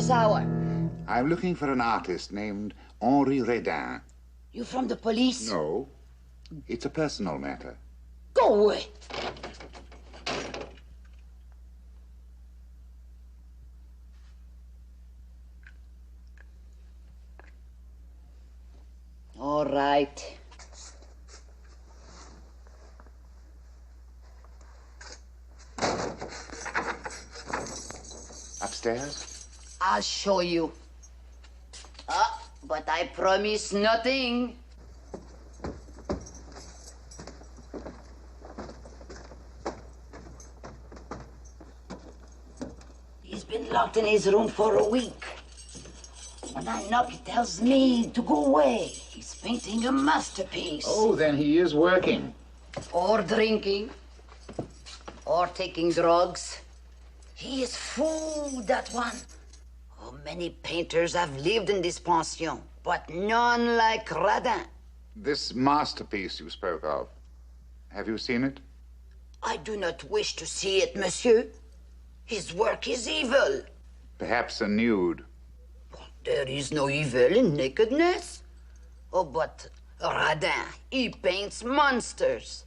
this hour? I'm looking for an artist named Henri Redin. You from the police? No, it's a personal matter. Go away. All right. Upstairs? I'll show you. But I promise nothing. He's been locked in his room for a week. When I knock, he tells me to go away. He's painting a masterpiece. Oh, then he is working. Or drinking. Or taking drugs. He is fool, that one. Oh, many painters have lived in this pension, but none like Radin. This masterpiece you spoke of, have you seen it? I do not wish to see it, monsieur. His work is evil. Perhaps a nude. There is no evil in nakedness. Oh, but Radin, he paints monsters.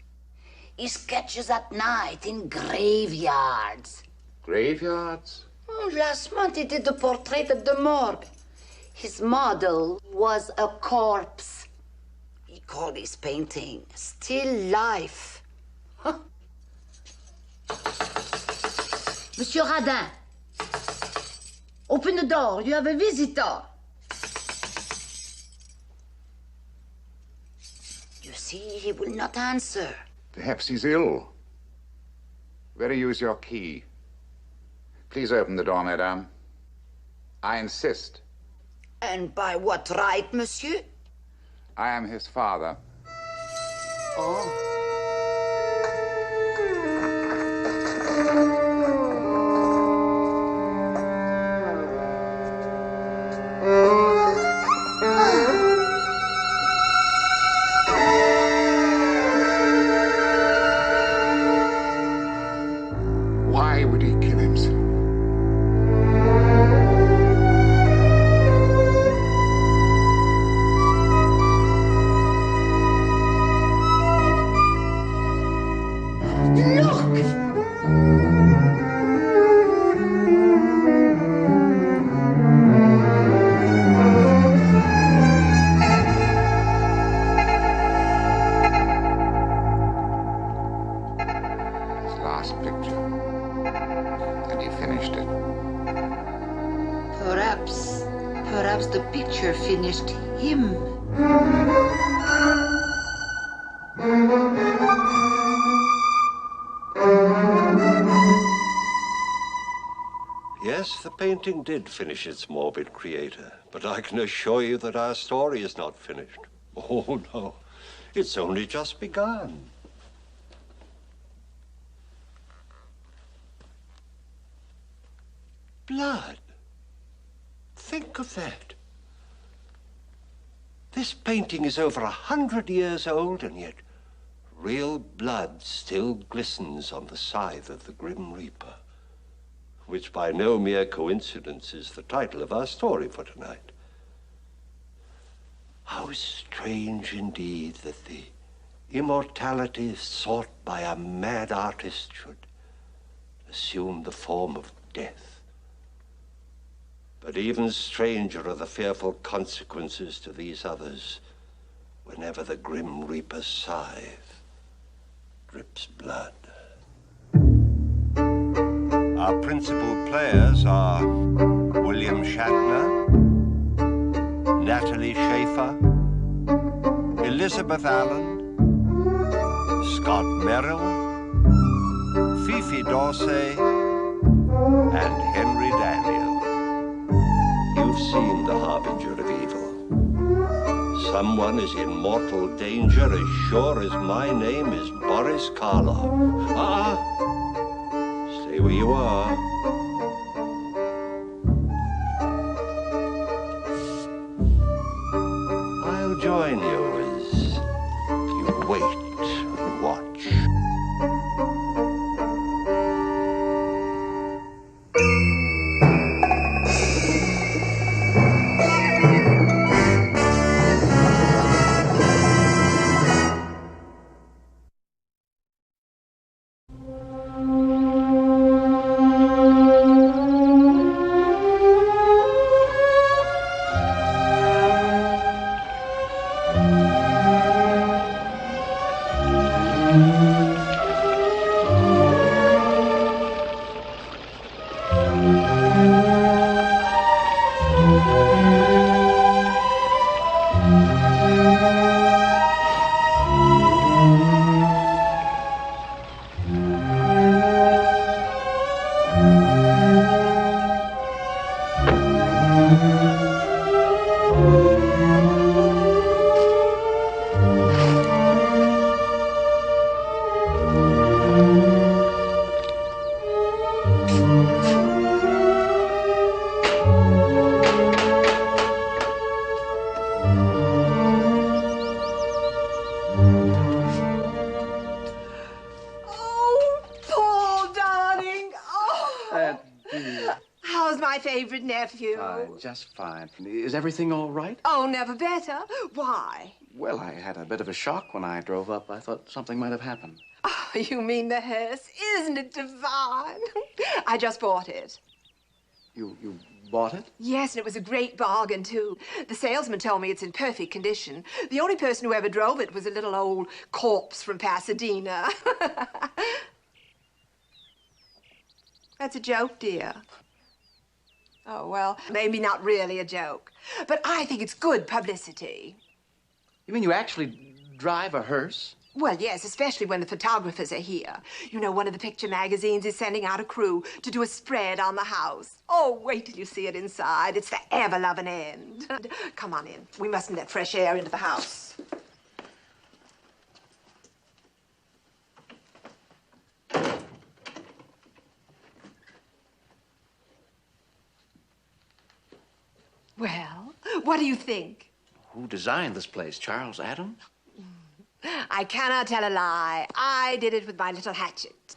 He sketches at night in graveyards. Graveyards? Oh, last month he did the portrait at the morgue. His model was a corpse. He called his painting Still Life. Huh. Monsieur Radin, open the door. You have a visitor. You see, he will not answer. Perhaps he's ill. Better use your key. Please open the door, madame. I insist. And by what right, monsieur? I am his father. Oh. Why would he kill himself? Perhaps the picture finished him. Yes, the painting did finish its morbid creator, but I can assure you that our story is not finished. Oh, no. It's only just begun. Blood. Think of that. This painting is over 100 years old, and yet real blood still glistens on the scythe of the Grim Reaper, which by no mere coincidence is the title of our story for tonight. How strange indeed that the immortality sought by a mad artist should assume the form of death. But even stranger are the fearful consequences to these others whenever the Grim Reaper's scythe drips blood. Our principal players are William Shatner, Natalie Schaefer, Elizabeth Allen, Scott Merrill, Fifi Dorsey, and Henry Daniel. You've seen the harbinger of evil. Someone is in mortal danger as sure as my name is Boris Karloff. Stay where you are. I'll join you as you wait and watch. Oh, Paul, darling. Oh. How's my favorite nephew? Fine, just fine. Is everything all right? Oh, never better. Why? Well, I had a bit of a shock when I drove up. I thought something might have happened. Oh, you mean the hearse? Isn't it divine? I just bought it. You bought it? Yes, and it was a great bargain, too. The salesman told me it's in perfect condition. The only person who ever drove it was a little old corpse from Pasadena. That's a joke, dear. Oh, well, maybe not really a joke. But I think it's good publicity. You mean you actually drive a hearse? Well, yes, especially when the photographers are here. You know, one of the picture magazines is sending out a crew to do a spread on the house. Oh, wait till you see it inside. It's the ever-loving end. Come on in. We mustn't let fresh air into the house. Well, what do you think? Who designed this place? Charles Adams? I cannot tell a lie. I did it with my little hatchet.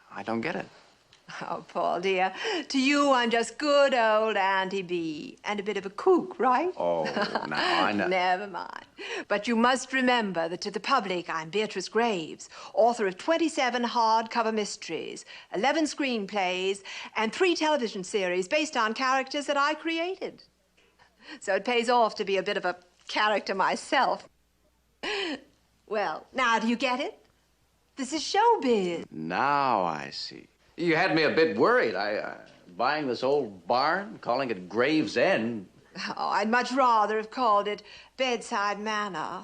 I don't get it. Oh, Paul, dear, to you, I'm just good old Auntie B. And a bit of a kook, right? Oh, now I know. Never mind. But you must remember that to the public, I'm Beatrice Graves, author of 27 hardcover mysteries, 11 screenplays, and 3 television series based on characters that I created. So it pays off to be a bit of a character myself. Well, now do you get it? This is showbiz. Now I see. You had me a bit worried. Buying this old barn, calling it Gravesend. Oh, I'd much rather have called it Bedside Manor.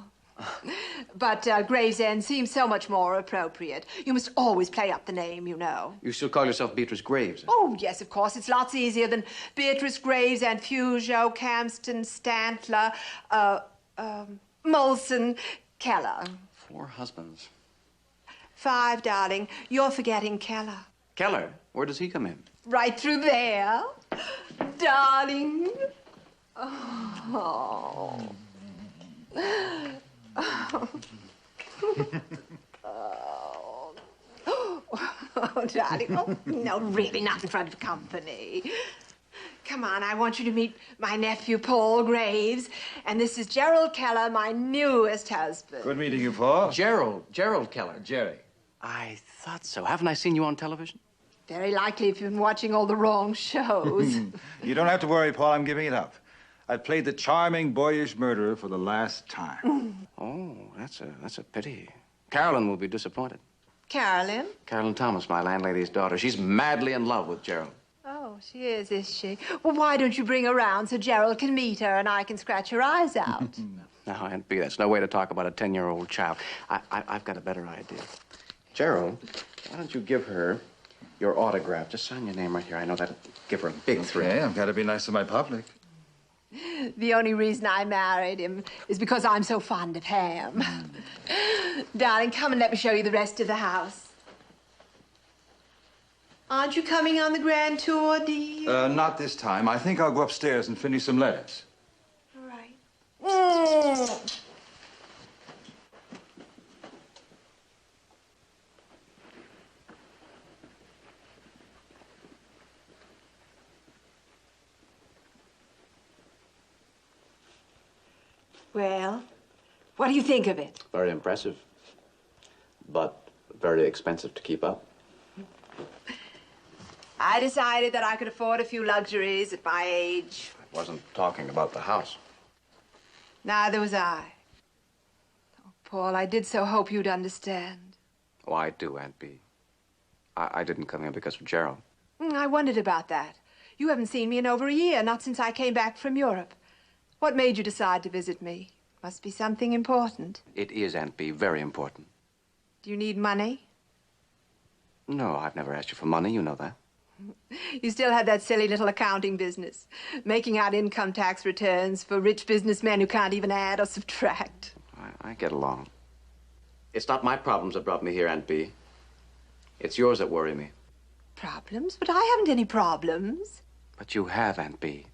But Gravesend seems so much more appropriate. You must always play up the name, you know. You still call yourself Beatrice Graves? Oh, yes, of course. It's lots easier than Beatrice Graves and Fugio, Camston, Stantler, Molson, Keller. 4 husbands. 5, darling. You're forgetting Keller. Keller? Where does he come in? Right through there. Darling. Oh. Oh, darling. Oh, no, really, not in front of company. Come on, I want you to meet my nephew, Paul Graves. And this is Gerald Keller, my newest husband. Good meeting you, Paul. Gerald Keller. Jerry. I thought so. Haven't I seen you on television? Very likely if you've been watching all the wrong shows. You don't have to worry, Paul. I'm giving it up. I played the charming, boyish murderer for the last time. Oh, that's a pity. Carolyn will be disappointed. Carolyn? Carolyn Thomas, my landlady's daughter. She's madly in love with Gerald. Oh, she is she? Well, why don't you bring her around so Gerald can meet her and I can scratch her eyes out? No, Aunt B, that's no way to talk about a 10-year-old child. I've got a better idea. Gerald, why don't you give her your autograph? Just sign your name right here. I know that'll give her a big thrill. Okay, I've got to be nice to my public. The only reason I married him is because I'm so fond of ham. Darling, come and let me show you the rest of the house. Aren't you coming on the grand tour, dear? Not this time. I think I'll go upstairs and finish some letters. All right. Well, what do you think of it? Very impressive, but very expensive to keep up. I decided that I could afford a few luxuries at my age. I wasn't talking about the house. Neither was I. Oh, Paul, I did so hope you'd understand. Oh, I do, Aunt B. I didn't come here because of Gerald. I wondered about that. You haven't seen me in over a year, not since I came back from Europe. What made you decide to visit me? Must be something important. It is, Aunt B, very important. Do you need money? No, I've never asked you for money. You know that. You still have that silly little accounting business, making out income tax returns for rich businessmen who can't even add or subtract. I get along. It's not my problems that brought me here, Aunt Bee. It's yours that worry me. Problems? But I haven't any problems. But you have, Aunt Bee.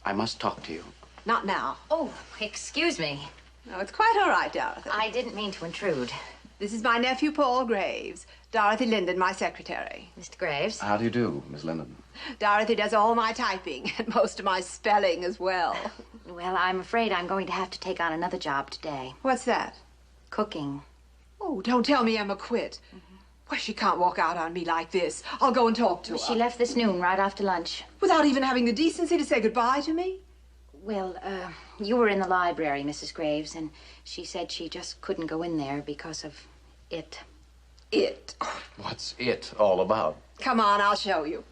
I must talk to you. Not now. Oh, excuse me. No, it's quite all right, Dorothy. I didn't mean to intrude. This is my nephew, Paul Graves. Dorothy Linden, my secretary. Mr. Graves? How do you do, Miss Linden? Dorothy does all my typing and most of my spelling as well. Well, I'm afraid I'm going to have to take on another job today. What's that? Cooking. Oh, don't tell me Emma quit. Why, she can't walk out on me like this. I'll go and talk to her. She left this noon, right after lunch. Without even having the decency to say goodbye to me? Well, you were in the library, Mrs. Graves, and she said she just couldn't go in there because of it. It? What's it all about? Come on, I'll show you.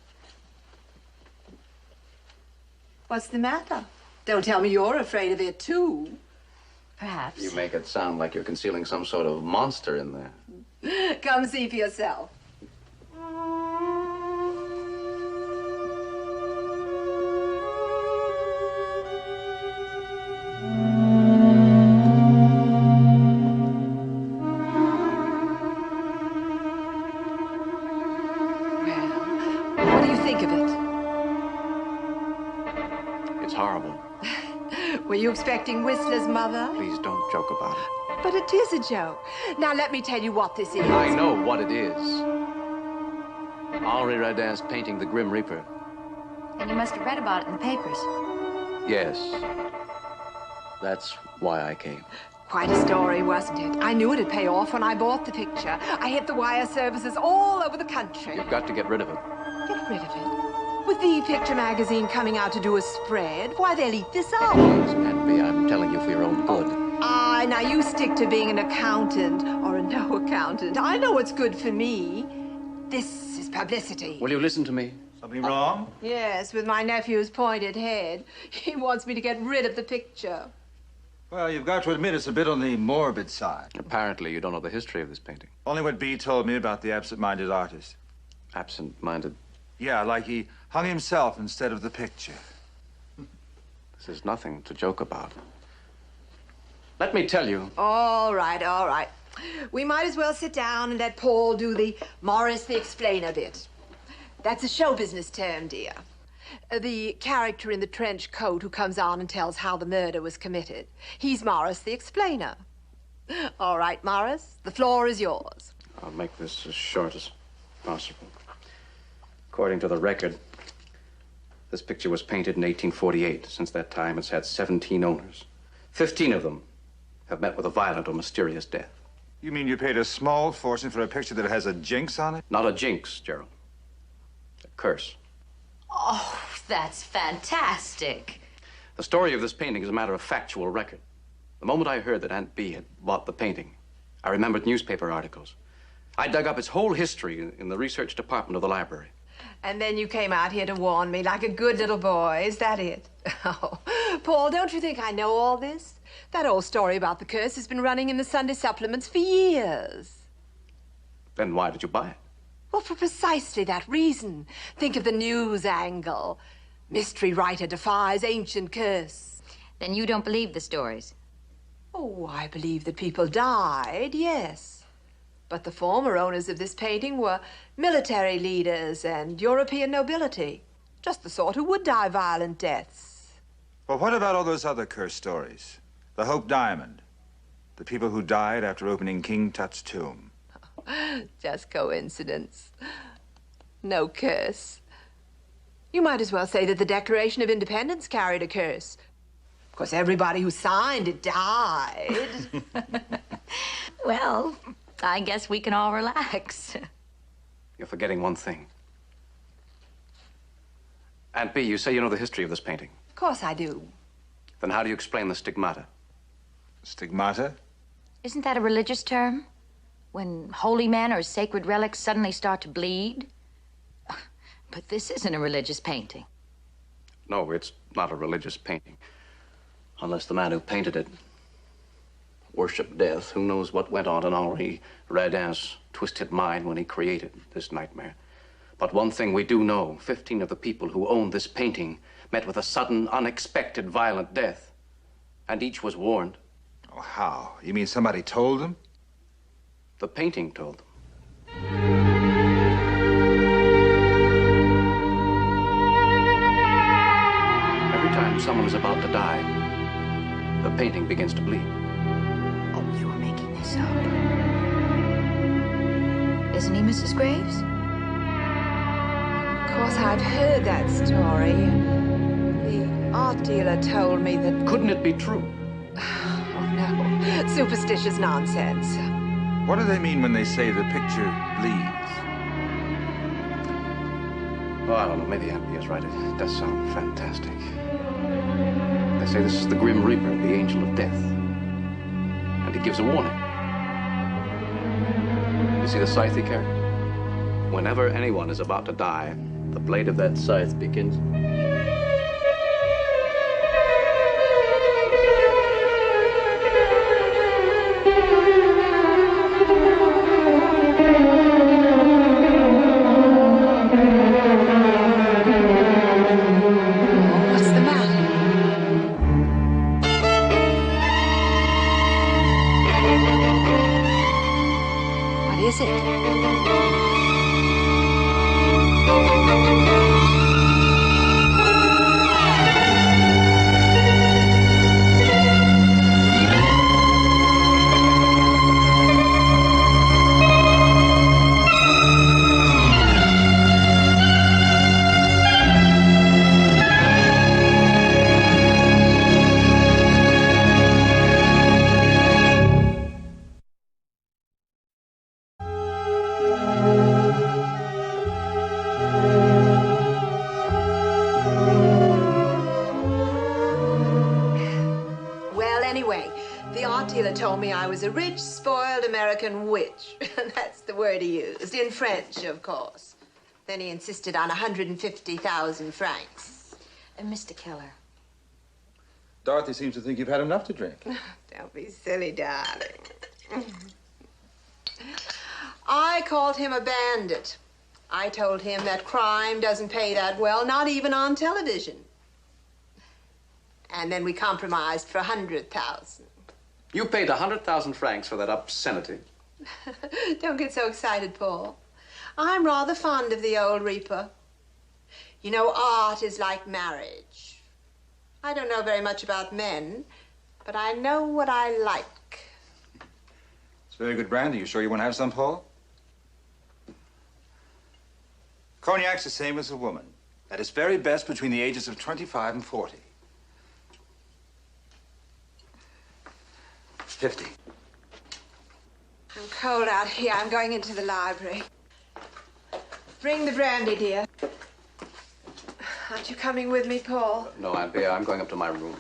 What's the matter? Don't tell me you're afraid of it, too. Perhaps. You make it sound like you're concealing some sort of monster in there. Come see for yourself. What do you think of it? It's horrible. Were you expecting Whistler's mother? Please don't joke about it. But it is a joke. Now, let me tell you what this is. I know what it is. Henri Rodin's painting The Grim Reaper. And you must have read about it in the papers. Yes. That's why I came. Quite a story, wasn't it? I knew it'd pay off when I bought the picture. I hit the wire services all over the country. You've got to get rid of it. Get rid of it? With the picture magazine coming out to do a spread, why, they'll eat this up. Aunt Bee, I'm telling you for your own good. Now you stick to being an accountant or a no accountant. I know what's good for me. This is publicity. Will you listen to me? Something wrong? Yes, with my nephew's pointed head. He wants me to get rid of the picture. Well, you've got to admit it's a bit on the morbid side. Apparently, you don't know the history of this painting. Only what Bee told me about the absent-minded artist. Absent-minded. Yeah, like he hung himself instead of the picture. This is nothing to joke about. Let me tell you. All right, all right. We might as well sit down and let Paul do the Morris the Explainer bit. That's a show business term, dear. The character in the trench coat who comes on and tells how the murder was committed. He's Morris the Explainer. All right, Morris, the floor is yours. I'll make this as short as possible. According to the record, this picture was painted in 1848. Since that time, it's had 17 owners. 15 of them have met with a violent or mysterious death. You mean you paid a small fortune for a picture that has a jinx on it? Not a jinx, Gerald. A curse. Oh, that's fantastic. The story of this painting is a matter of factual record. The moment I heard that Aunt Bee had bought the painting, I remembered newspaper articles. I dug up its whole history in the research department of the library. And then you came out here to warn me like a good little boy. Is that it? Oh, Paul, don't you think I know all this? That old story about the curse has been running in the Sunday supplements for years. Then why did you buy it? Well, for precisely that reason. Think of the news angle. Mystery writer defies ancient curse. Then you don't believe the stories? Oh, I believe that people died, yes. But the former owners of this painting were military leaders and European nobility. Just the sort who would die violent deaths. Well, what about all those other curse stories? The Hope Diamond. The people who died after opening King Tut's tomb. Just coincidence. No curse. You might as well say that the Declaration of Independence carried a curse. Of course, everybody who signed it died. Well, I guess we can all relax. You're forgetting one thing. Aunt Bee, you say you know the history of this painting. Of course I do. Then how do you explain the stigmata? Stigmata? Isn't that a religious term? When holy men or sacred relics suddenly start to bleed? But this isn't a religious painting. No, it's not a religious painting. Unless the man who painted it worshiped death. Who knows what went on in Henri Rodin's twisted mind when he created this nightmare. But one thing we do know, 15 of the people who owned this painting met with a sudden, unexpected, violent death. And each was warned. Oh, how? You mean somebody told them? The painting told them. Every time someone is about to die, the painting begins to bleed. Oh, you're making this up. Isn't he, Mrs. Graves? Of course, I've heard that story. The art dealer told me that... Couldn't it be true? Oh, no. Superstitious nonsense. What do they mean when they say the picture bleeds? Oh, I don't know. Maybe Aunt Bea's right. It does sound fantastic. They say this is the Grim Reaper, the angel of death. And he gives a warning. You see the scythe he carries? Whenever anyone is about to die, the blade of that scythe begins... I was a rich, spoiled American witch. That's the word he used, in French, of course. Then he insisted on 150,000 francs. Mr. Keller. Dorothy seems to think you've had enough to drink. Don't be silly, darling. I called him a bandit. I told him that crime doesn't pay that well, not even on television. And then we compromised for 100,000. You paid 100,000 francs for that obscenity. Don't get so excited, Paul. I'm rather fond of the old Reaper. You know, art is like marriage. I don't know very much about men, but I know what I like. It's very good brandy. You sure you want to have some, Paul? Cognac's the same as a woman. At its very best between the ages of 25 and 40. 50. I'm cold out here. I'm going into the library. Bring the brandy, dear. Aren't you coming with me, Paul? No, Aunt Bea, I'm going up to my room.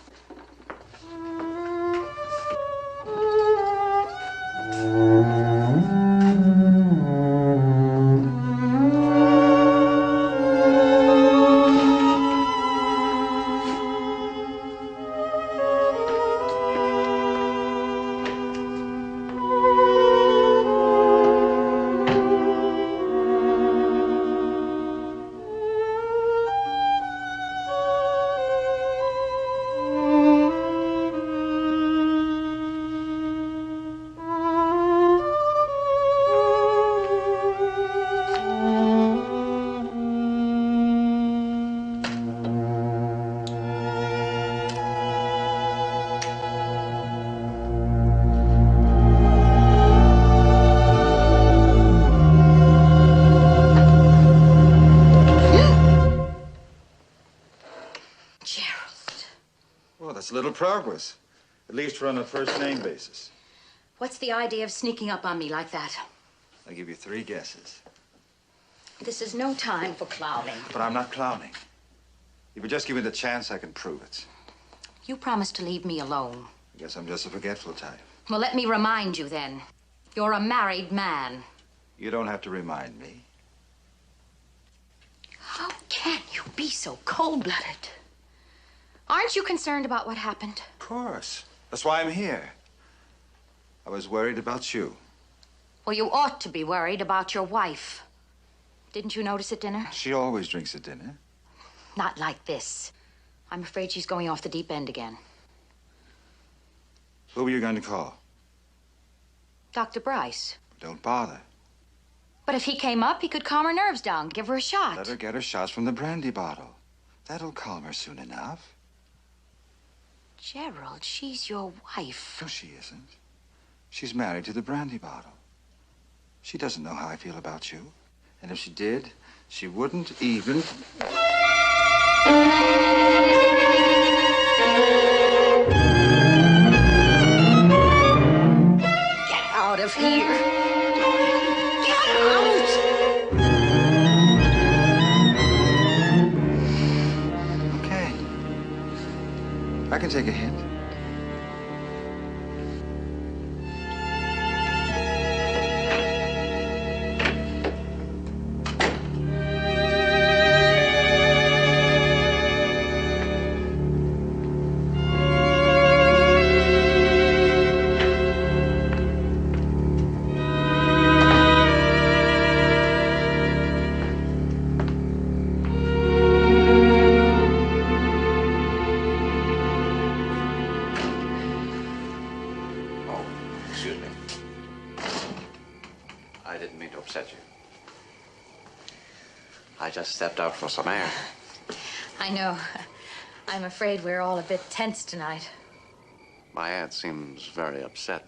Little progress. At least we're on a first-name basis. What's the idea of sneaking up on me like that? I'll give you 3 guesses. This is no time for clowning. But I'm not clowning. If you just give me the chance, I can prove it. You promised to leave me alone. I guess I'm just a forgetful type. Well, let me remind you then. You're a married man. You don't have to remind me. How can you be so cold-blooded? Aren't you concerned about what happened? Of course. That's why I'm here. I was worried about you. Well, you ought to be worried about your wife. Didn't you notice at dinner? She always drinks at dinner. Not like this. I'm afraid she's going off the deep end again. Who were you going to call? Dr. Bryce. Don't bother. But if he came up, he could calm her nerves down, give her a shot. Let her get her shots from the brandy bottle. That'll calm her soon enough. Gerald, she's your wife. No, she isn't. She's married to the brandy bottle. She doesn't know how I feel about you. And if she did, she wouldn't even... Get out of here. Get out! Okay. I can take a hint. Stepped out for some air. I know. I'm afraid we're all a bit tense tonight. My aunt seems very upset.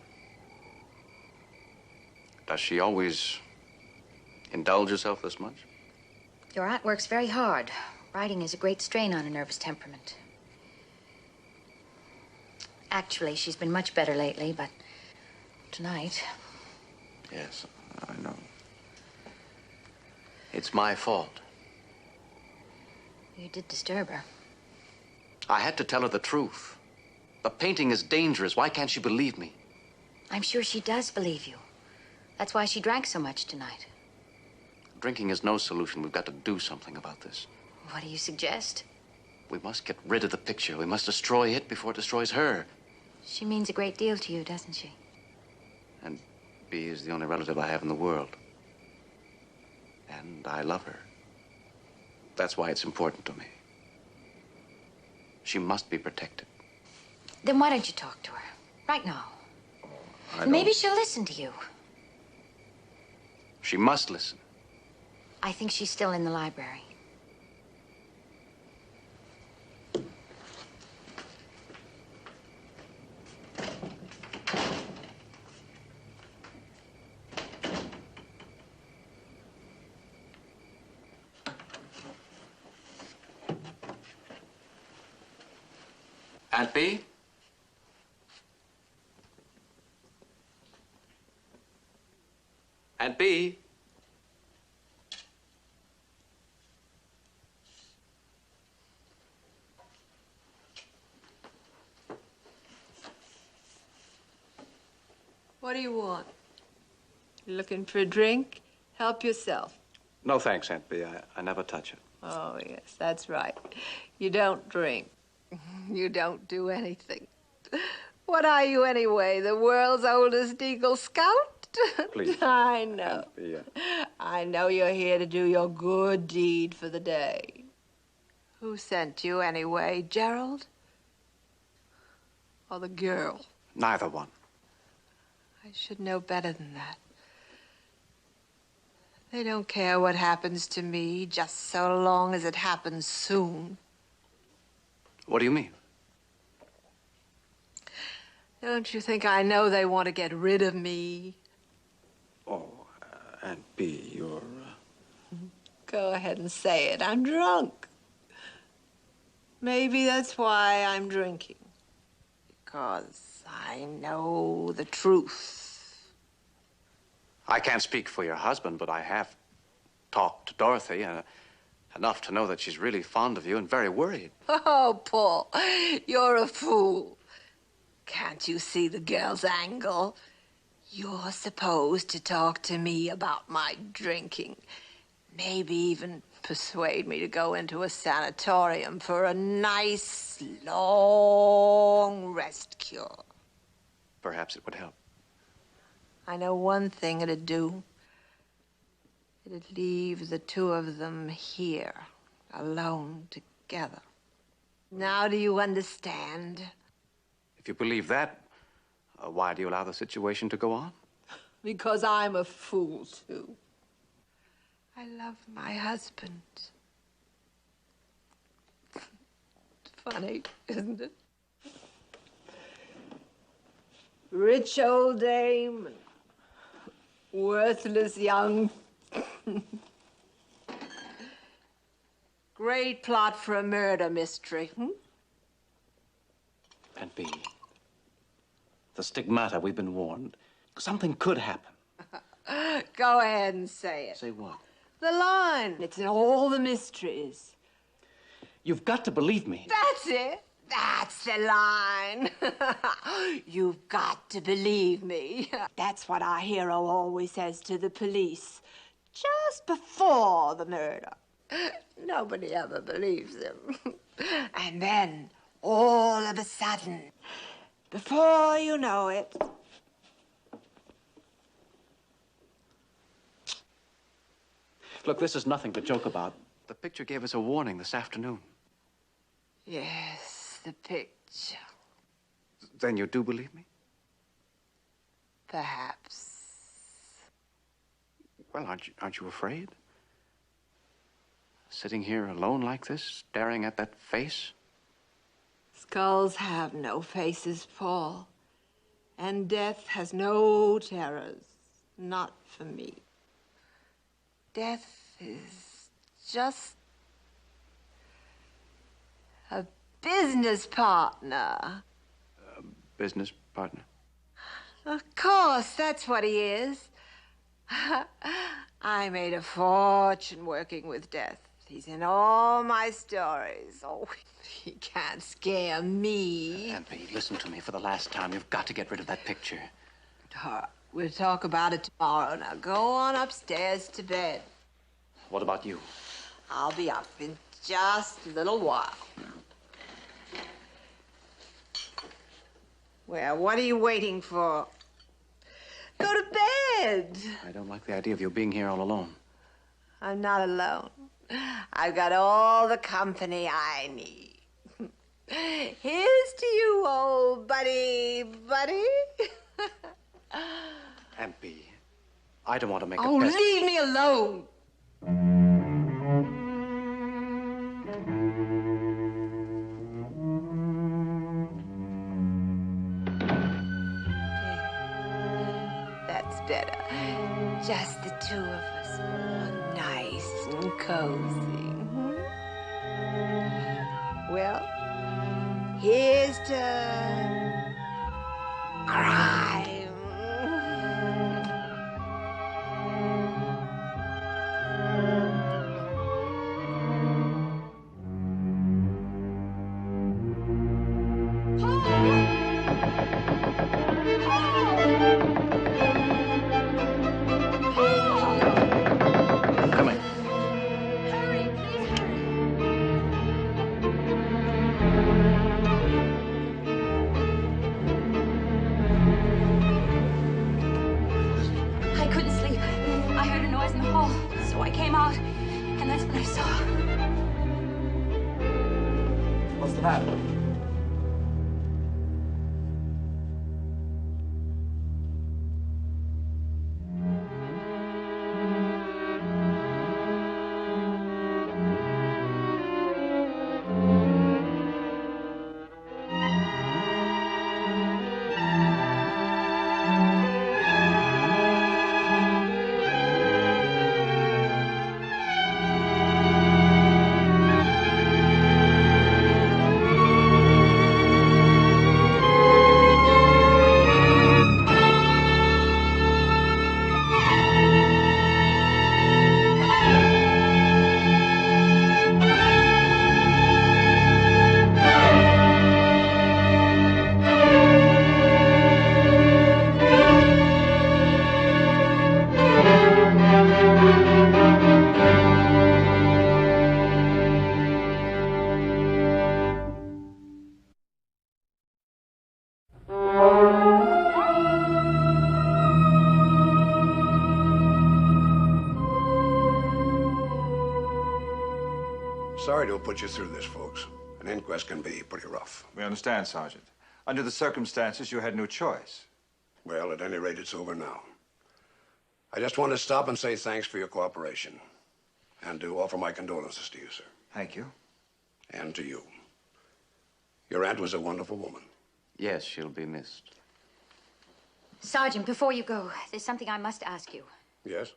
Does she always indulge herself this much? Your aunt works very hard. Writing is a great strain on a nervous temperament. Actually, she's been much better lately, but tonight... Yes, I know. It's my fault. You did disturb her. I had to tell her the truth. The painting is dangerous. Why can't she believe me? I'm sure she does believe you. That's why she drank so much tonight. Drinking is no solution. We've got to do something about this. What do you suggest? We must get rid of the picture. We must destroy it before it destroys her. She means a great deal to you, doesn't she? And Bea is the only relative I have in the world. And I love her. That's why it's important to me. She must be protected. Then why don't you talk to her? Right now. Maybe she'll listen to you. She must listen. I think she's still in the library. Aunt Bea? Aunt Bea? What do you want? You looking for a drink? Help yourself. No, thanks, Aunt Bea. I never touch it. Oh, yes, that's right. You don't drink. You don't do anything. What are you anyway, the world's oldest Eagle Scout? Please. I know. Aunt Bea. I know you're here to do your good deed for the day. Who sent you anyway, Gerald? Or the girl? Neither one. I should know better than that. They don't care what happens to me, just so long as it happens soon. What do you mean? Don't you think I know they want to get rid of me? Oh, Aunt Bea, you're... Go ahead and say it. I'm drunk. Maybe that's why I'm drinking. Because I know the truth. I can't speak for your husband, but I have talked to Dorothy, enough to know that she's really fond of you and very worried. Oh, Paul, you're a fool. Can't you see the girl's angle? You're supposed to talk to me about my drinking. Maybe even persuade me to go into a sanatorium for a nice, long rest cure. Perhaps it would help. I know one thing it'd do. It'd leave the two of them here, alone together. Now do you understand? If you believe that, why do you allow the situation to go on? Because I'm a fool, too. I love my husband. Funny, isn't it? Rich old dame, worthless young. Great plot for a murder mystery, And B, the stigmata, we've been warned. Something could happen. Go ahead and say it. Say what? The line. It's in all the mysteries. You've got to believe me. That's it. That's the line. You've got to believe me. That's what our hero always says to the police just before the murder. Nobody ever believes him. And then, all of a sudden, before you know it... Look, this is nothing to joke about. The picture gave us a warning this afternoon. Yes, the picture. Then you do believe me? Perhaps. Well, aren't you afraid? Sitting here alone like this, staring at that face? Skulls have no faces, Paul. And death has no terrors. Not for me. Death is just a business partner. A business partner? Of course, that's what he is. I made a fortune working with death. He's in all my stories. Oh, he can't scare me. Aunt Bee, listen to me for the last time. You've got to get rid of that picture. We'll talk about it tomorrow. Now go on upstairs to bed. What about you? I'll be up in just a little while. Well, what are you waiting for? Go to bed. I don't like the idea of you being here all alone. I'm not alone. I've got all the company I need. Here's to you, old buddy. Aunt Bee, I don't want to make Oh, a pest. leave me alone. That's better. Just the two of us, all nice and cozy. Well, here's to crime. Come in. Hurry, please hurry. I couldn't sleep. I heard a noise in the hall, so I came out, and that's when I saw. What's the matter? sorry to have put you through this, folks. An inquest can be pretty rough. We understand, Sergeant. Under the circumstances, you had no choice. Well, at any rate, it's over now. I just wanted to stop and say thanks for your cooperation. And to offer my condolences to you, sir. Thank you. And to you. Your aunt was a wonderful woman. Yes, she'll be missed. Sergeant, before you go, there's something I must ask you. Yes?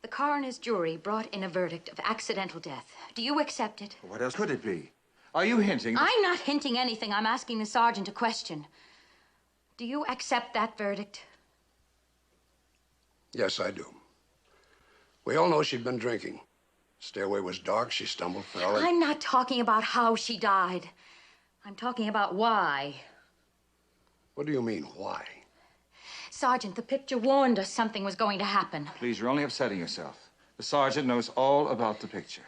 The coroner's jury brought in a verdict of accidental death. Do you accept it? What else could it be? Are you hinting? I'm not hinting anything. I'm asking the sergeant a question. Do you accept that verdict? Yes, I do. We all know she'd been drinking. Stairway was dark. She stumbled, fell. I'm not talking about how she died. I'm talking about why. What do you mean, why? Sergeant, the picture warned us something was going to happen. Please, you're only upsetting yourself. The sergeant knows all about the picture.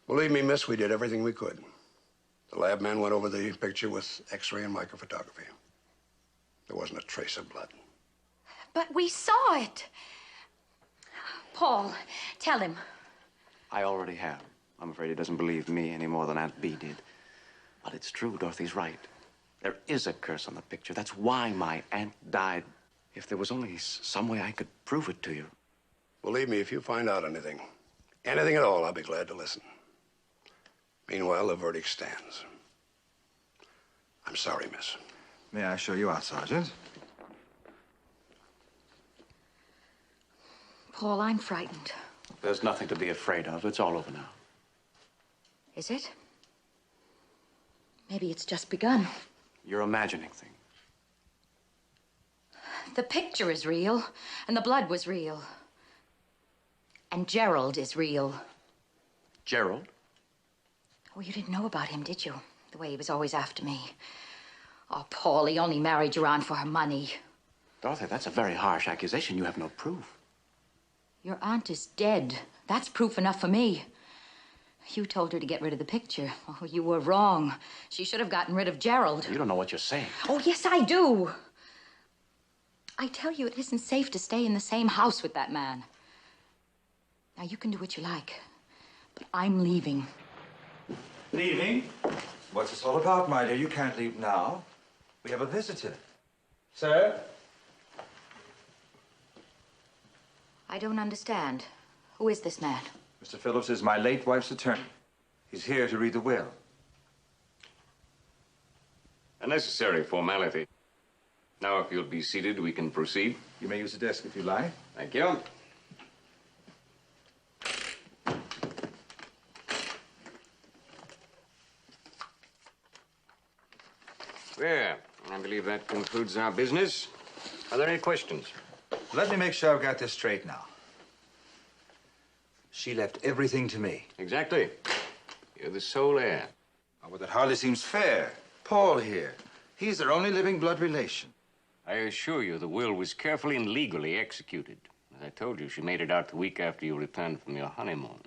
Believe me, miss, we did everything we could. The lab man went over the picture with X-ray and microphotography. There wasn't a trace of blood. But we saw it. Paul, tell him. I already have. I'm afraid he doesn't believe me any more than Aunt Bee did. But it's true, Dorothy's right. There is a curse on the picture. That's why my aunt died. If there was only some way I could prove it to you. Believe me, if you find out anything at all, I'll be glad to listen. Meanwhile, the verdict stands. I'm sorry, miss. May I show you out, Sergeant? Paul, I'm frightened. There's nothing to be afraid of. It's all over now. Is it? Maybe it's just begun. You're imagining things. The picture is real, and the blood was real. And Gerald is real. Gerald? Oh, you didn't know about him, did you? The way he was always after me. Oh, Paul, he only married your aunt for her money. Dorothy, that's a very harsh accusation. You have no proof. Your aunt is dead. That's proof enough for me. You told her to get rid of the picture. Oh, you were wrong. She should have gotten rid of Gerald. You don't know what you're saying. Oh, yes, I do. I tell you, it isn't safe to stay in the same house with that man. Now, you can do what you like, but I'm leaving. Leaving? What's this all about, my dear? You can't leave now. We have a visitor. Sir? I don't understand. Who is this man? Mr. Phillips is my late wife's attorney. He's here to read the will. A necessary formality. Now, if you'll be seated, we can proceed. You may use the desk if you like. Thank you. There. I believe that concludes our business. Are there any questions? Let me make sure I've got this straight now. She left everything to me. Exactly. You're the sole heir. Oh, well, that hardly seems fair. Paul here. He's their only living blood relation. I assure you the will was carefully and legally executed. As I told you, she made it out the week after you returned from your honeymoon.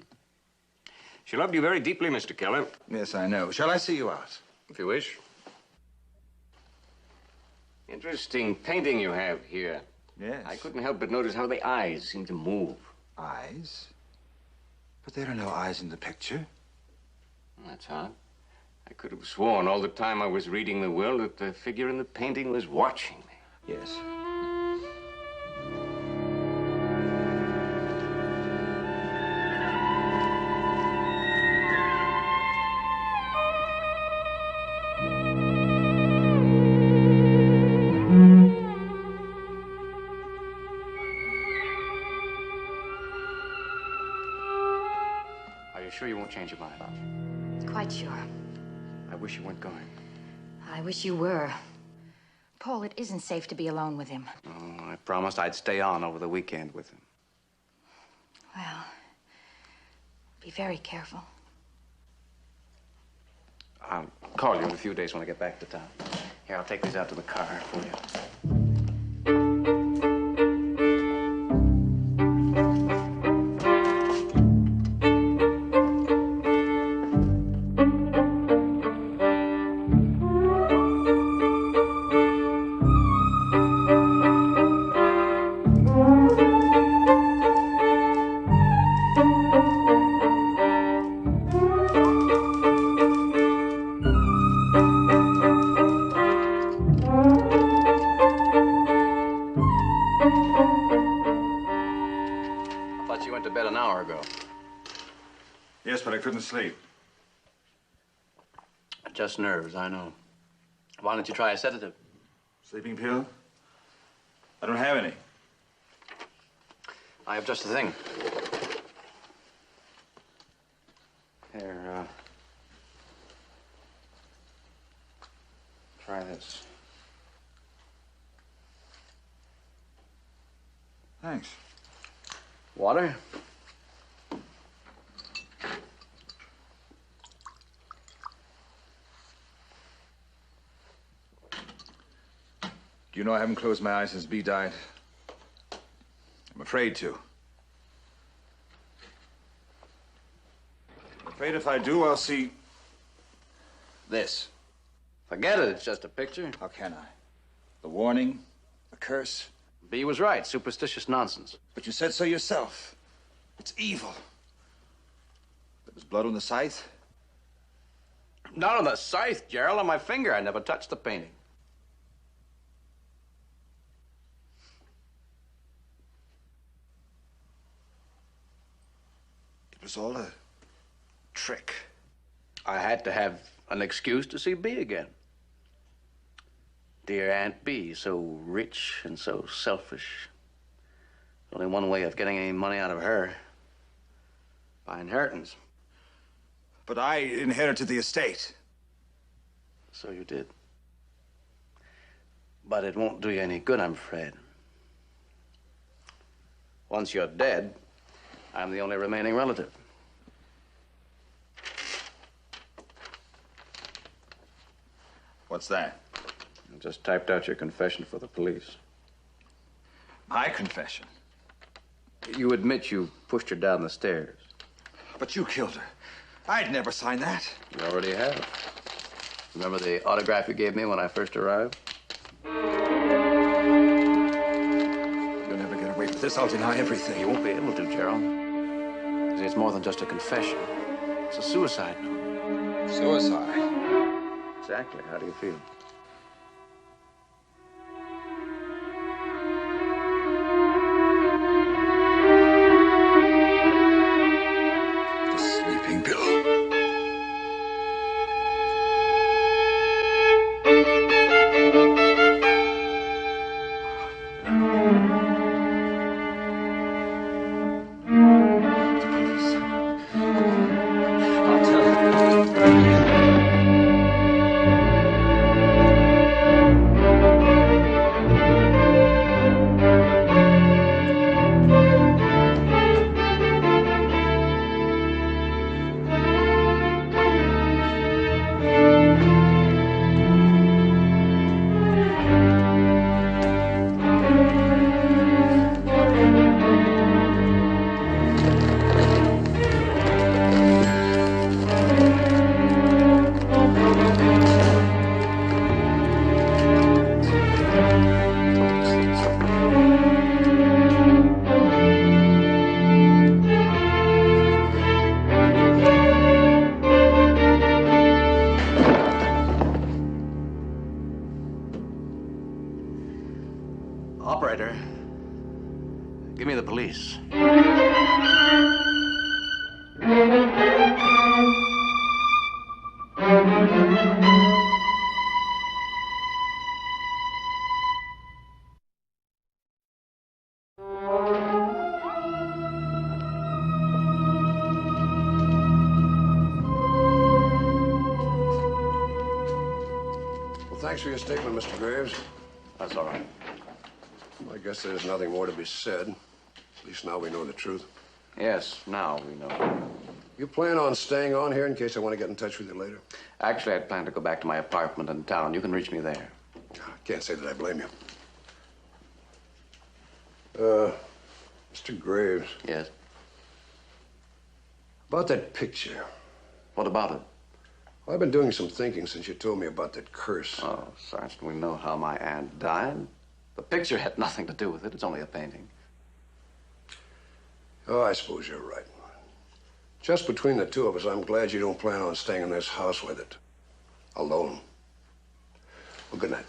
She loved you very deeply, Mr. Keller. Yes, I know. Shall I see you out? If you wish. Interesting painting you have here. Yes. I couldn't help but notice how the eyes seem to move. Eyes? But there are no eyes in the picture. That's odd. I could have sworn all the time I was reading the will that the figure in the painting was watching me. Yes. Are you sure you won't change your mind? Quite sure. I wish you weren't going. I wish you were. Paul, it isn't safe to be alone with him. Oh, I promised I'd stay on over the weekend with him. Well, be very careful. I'll call you in a few days when I get back to town. Here, I'll take these out to the car for you. Yes, but I couldn't sleep. Just nerves, I know. Why don't you try a sedative? Sleeping pill? I don't have any. I have just the thing. Here, try this. Thanks. Water? Do you know I haven't closed my eyes since Bee died? I'm afraid to. I'm afraid if I do, I'll see this. Forget it, it's just a picture. How can I? The warning, the curse. Bee was right, superstitious nonsense. But you said so yourself. It's evil. There was blood on the scythe. Not on the scythe, Gerald, on my finger. I never touched the painting. It was all a trick. I had to have an excuse to see Bee again. Dear Aunt Bee, so rich and so selfish. Only one way of getting any money out of her. By inheritance. But I inherited the estate. So you did. But it won't do you any good, I'm afraid. Once you're dead, I'm the only remaining relative. What's that? I just typed out your confession for the police. My confession? You admit you pushed her down the stairs. But you killed her. I'd never sign that. You already have. Remember the autograph you gave me when I first arrived? You'll never get away with this. I'll deny everything. You won't be able to, Gerald. See, it's more than just a confession. It's a suicide note. Suicide? Exactly. How do you feel? The sleeping pill. The police. I'll tell them. Operator, give me the police. Well, thanks for your statement, Mr. Graves. That's all right. I guess there's nothing more to be said. At least now we know the truth. Yes, now we know. You plan on staying on here in case I want to get in touch with you later? Actually, I'd planned to go back to my apartment in town. You can reach me there. I can't say that I blame you. Mr. Graves. Yes? About that picture. What about it? Well, I've been doing some thinking since you told me about that curse. Oh, Sergeant, we know how my aunt died. The picture had nothing to do with it. It's only a painting. Oh, I suppose you're right. Just between the two of us, I'm glad you don't plan on staying in this house with it. Alone. Well, good night.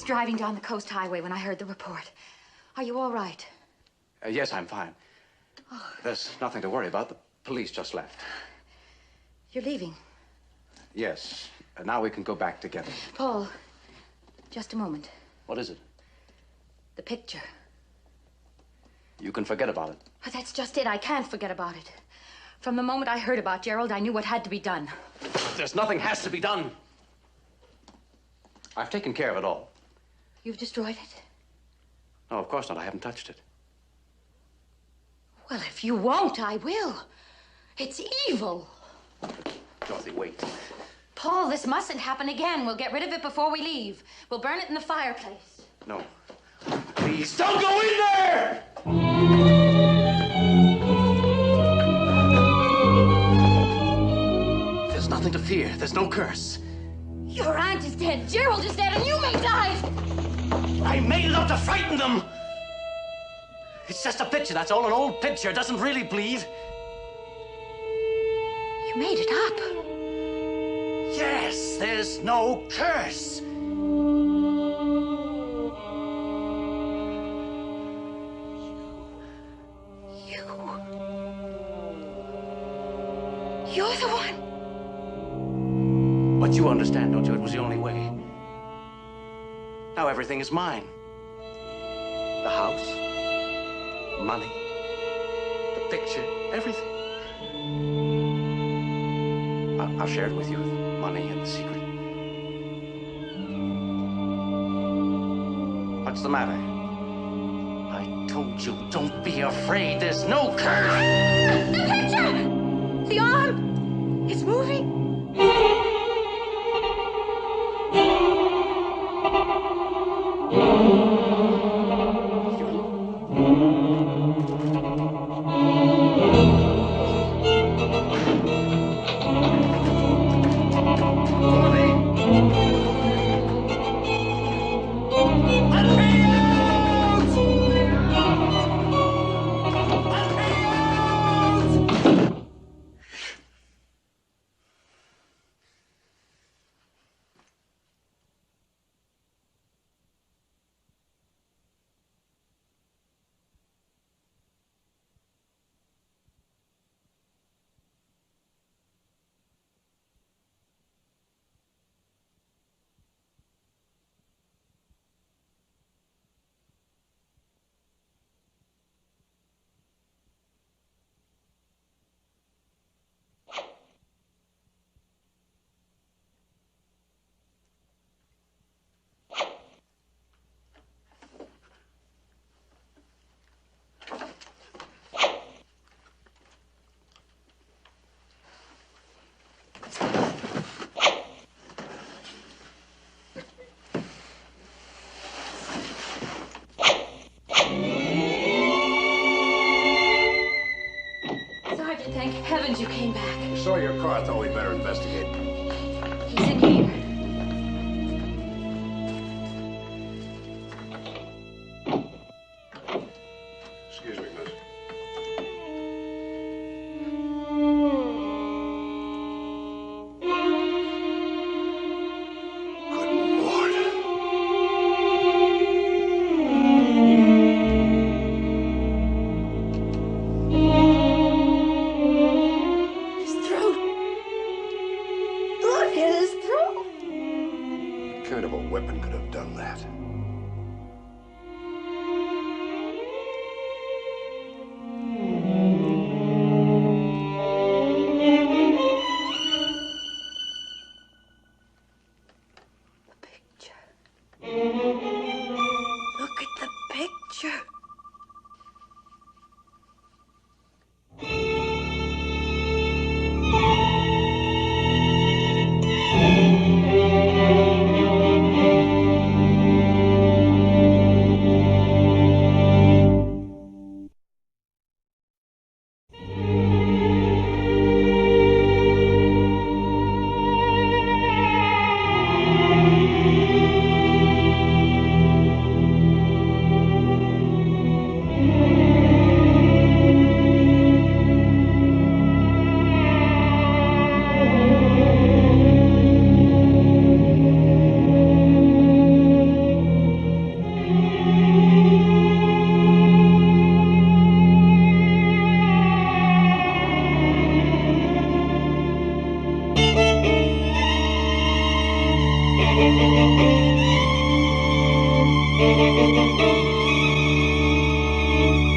driving down the coast highway when I heard the report. Are you all right? Yes, I'm fine. There's nothing to worry about. The police just left. You're leaving? Yes. Now we can go back together. Paul, just a moment. What is it? The picture. You can forget about it. But that's just it. I can't forget about it. From the moment I heard about Gerald, I knew what had to be done. There's nothing has to be done. I've taken care of it all. You've destroyed it? No, of course not. I haven't touched it. Well, if you won't, I will. It's evil. Dorothy, wait. Paul, this mustn't happen again. We'll get rid of it before we leave. We'll burn it in the fireplace. No. Please, don't go in there! There's nothing to fear. There's no curse. Your aunt is dead, Gerald is dead, and you may die! I made it up to frighten them! It's just a picture, that's all. An old picture. It doesn't really bleed. You made it up. Yes, there's no curse. You're the one. But you understand, don't you? It was the only way. Now everything is mine. The house, money, the picture, everything. I'll share it with you, the money and the secret. What's the matter? I told you, don't be afraid. There's no curse. The picture! The arm! It's moving. Thank heavens you came back. We saw your car. Thought we'd better investigate. He's in here. Excuse me, miss. Good Lord. His throat. Look at his throat.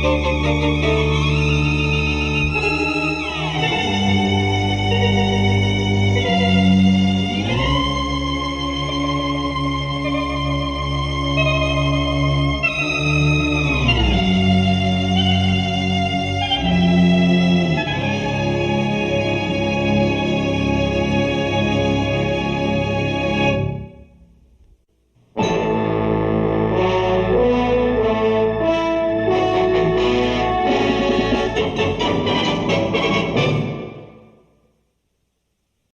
Thank you.